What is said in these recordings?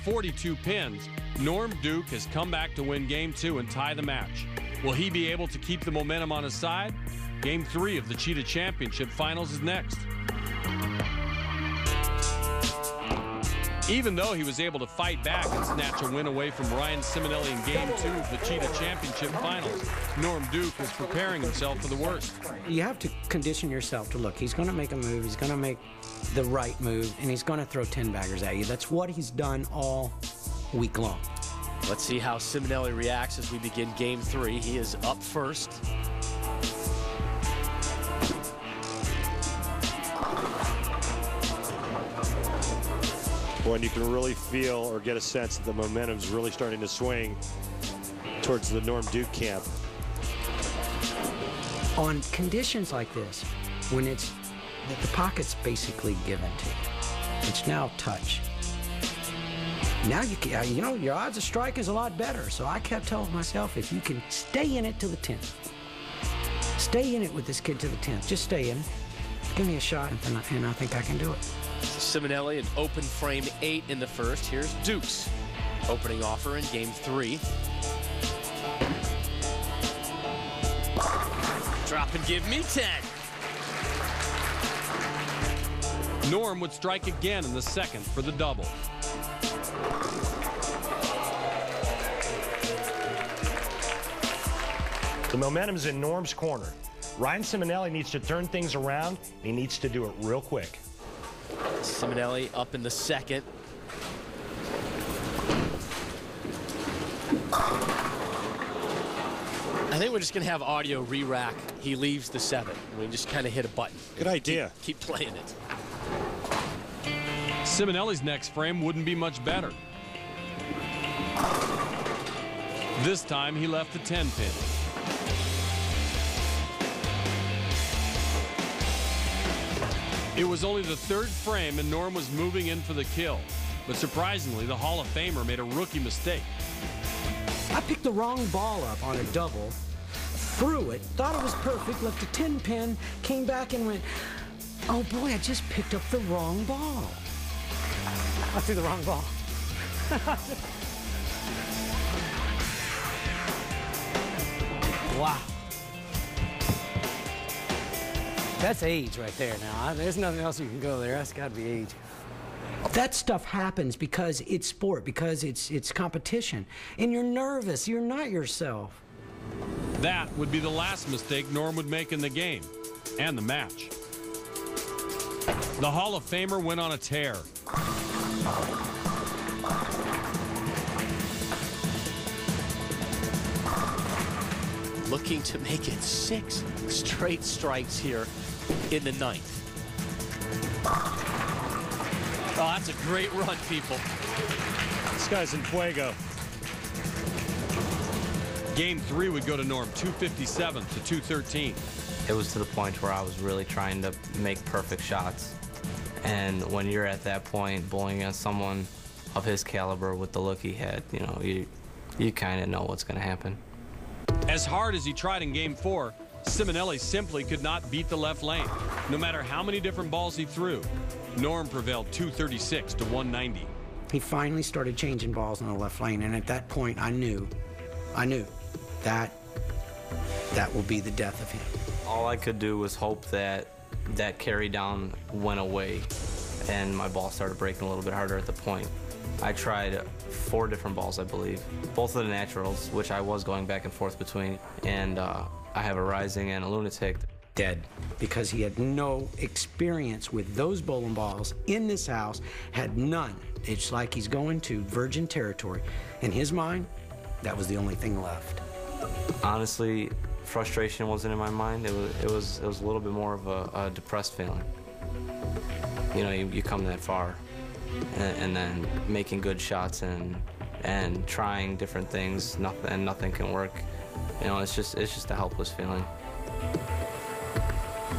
42 pins, Norm Duke has come back to win Game 2 and tie the match. Will he be able to keep the momentum on his side? Game 3 of the Cheetah Championship Finals is next. Even though he was able to fight back and snatch a win away from Ryan Ciminelli in Game 2 of the Cheetah Championship Finals, Norm Duke is preparing himself for the worst. You have to condition yourself to look. He's going to make a move. He's going to make the right move, and he's going to throw 10-baggers at you. That's what he's done all week long. Let's see how Ciminelli reacts as we begin Game 3. He is up first. When you can really feel or get a sense that the momentum's really starting to swing towards the Norm Duke camp. On conditions like this, when it's the pocket's basically given to you, it's now touch. Now you know your odds of strike is a lot better. So I kept telling myself, if you can stay in it to the 10th, stay in it with this kid to the 10th. Just stay in it. Give me a shot, and I think I can do it. Ciminelli, an open frame 8 in the first. Here's Duke's opening offer in Game 3. Drop and give me 10. Norm would strike again in the second for the double. The momentum's in Norm's corner. Ryan Ciminelli needs to turn things around. He needs to do it real quick. Ciminelli up in the second. I think we're just going to have audio re-rack. He leaves the 7. We just kind of hit a button. Good idea. Keep playing it. Ciminelli's next frame wouldn't be much better. This time he left the 10 pin. It was only the 3rd frame and Norm was moving in for the kill. But surprisingly, the Hall of Famer made a rookie mistake. I picked the wrong ball up on a double, threw it, thought it was perfect, left a 10 pin, came back and went, oh boy, I just picked up the wrong ball. I threw the wrong ball. Wow. That's age right there now. There's nothing else you can go there. That's got to be age. That stuff happens because it's sport, because it's competition. And you're nervous. You're not yourself. That would be the last mistake Norm would make in the game and the match. The Hall of Famer went on a tear. Looking to make it 6 straight strikes here in the 9th. Oh, that's a great run, people. This guy's in fuego. Game 3 would go to Norm, 257 to 213. It was to the point where I was really trying to make perfect shots. And when you're at that point, bowling against someone of his caliber with the look he had, you know, you kind of know what's going to happen. As hard as he tried in Game 4, Ciminelli simply could not beat the left lane. No matter how many different balls he threw, Norm prevailed 236 to 190. He finally started changing balls in the left lane, and at that point, I knew that will be the death of him. All I could do was hope that that carry down went away, and my ball started breaking a little bit harder at the point. I tried 4 different balls, I believe, both of the naturals, which I was going back and forth between, and I have a rising and a lunatic. Dead, because he had no experience with those bowling balls in this house, had none. It's like he's going to virgin territory. In his mind, that was the only thing left. Honestly, frustration wasn't in my mind. It was a little bit more of a depressed feeling. You know, you come that far, and then making good shots and trying different things, nothing can work. You know, it's just a helpless feeling.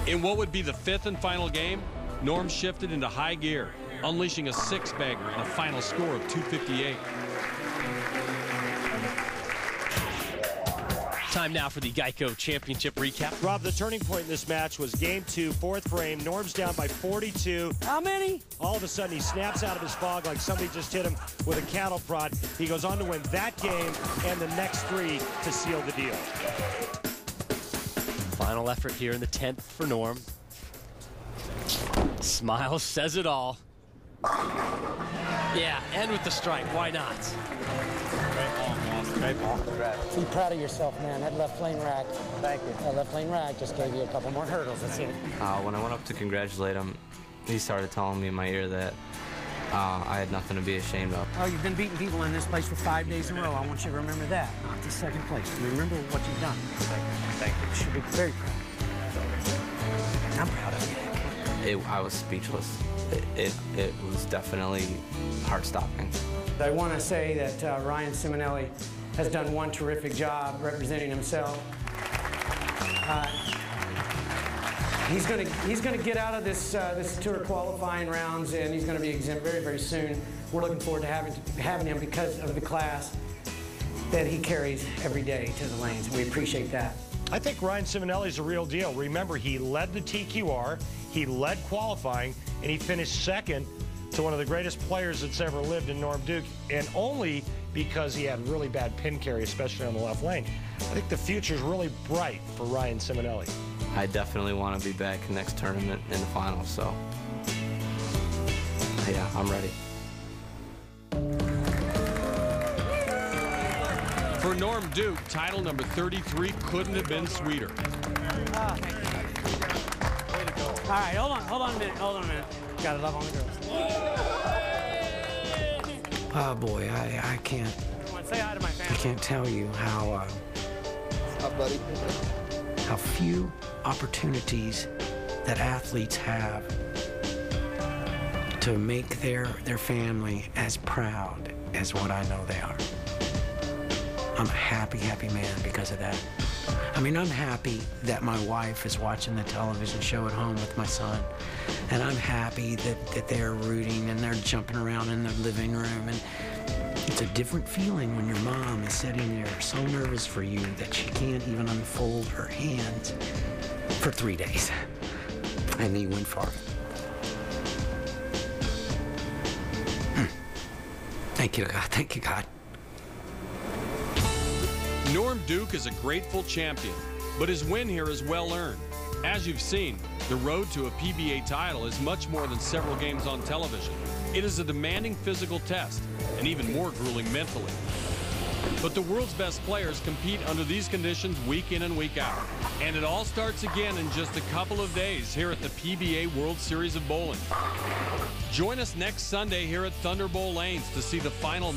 In what would be the 5th and final game, Norm shifted into high gear, unleashing a 6-bagger and a final score of 258. Time now for the Geico Championship recap. Rob, the turning point in this match was game 2, 4th frame. Norm's down by 42. How many? All of a sudden, he snaps out of his fog like somebody just hit him with a cattle prod. He goes on to win that game and the next 3 to seal the deal. Final effort here in the 10th for Norm. Smile says it all. Yeah, and with the strike, why not? Great ball. Be proud of yourself, man. That left lane rack. Thank you. That left lane rack just gave you a couple more hurdles. That's it. When I went up to congratulate him, he started telling me in my ear that I had nothing to be ashamed of. Oh, you've been beating people in this place for 5 days in a row. I want you to remember that, not the second place. Remember what you've done. Thank you. You should be very proud. I'm proud of you. I was speechless. It was definitely heart-stopping. I want to say that Ryan Ciminelli has done one terrific job representing himself. He's going to get out of this tour qualifying rounds, and he's going to be exempt very, very soon. We're looking forward to having him because of the class that he carries every day to the lanes. We appreciate that. I think Ryan Ciminelli's a real deal. Remember, he led the TQR, he led qualifying, and he finished second to one of the greatest players that's ever lived in Norm Duke, and only because he had really bad pin carry, especially on the left lane. I think the future's really bright for Ryan Ciminelli. I definitely want to be back next tournament in the finals, so yeah, I'm ready. For Norm Duke, title number 33 couldn't have been sweeter. All right, hold on a minute. Got to love on the girls. Oh boy, I can't. Say hi to my family. I can't tell you how how few opportunities that athletes have to make their family as proud as what I know they are. I'm a happy, happy man because of that. I mean, I'm happy that my wife is watching the television show at home with my son, and I'm happy that they're rooting and they're jumping around in the living room. And it's a different feeling when your mom is sitting there so nervous for you that she can't even unfold her hands for 3 days. And you went far. Thank you, God. Thank you, God. Norm Duke is a grateful champion, but his win here is well earned. As you've seen, the road to a PBA title is much more than several games on television. It is a demanding physical test, and even more grueling mentally. But the world's best players compete under these conditions week in and week out. And it all starts again in just a couple of days here at the PBA World Series of Bowling. Join us next Sunday here at Thunder Bowl Lanes to see the final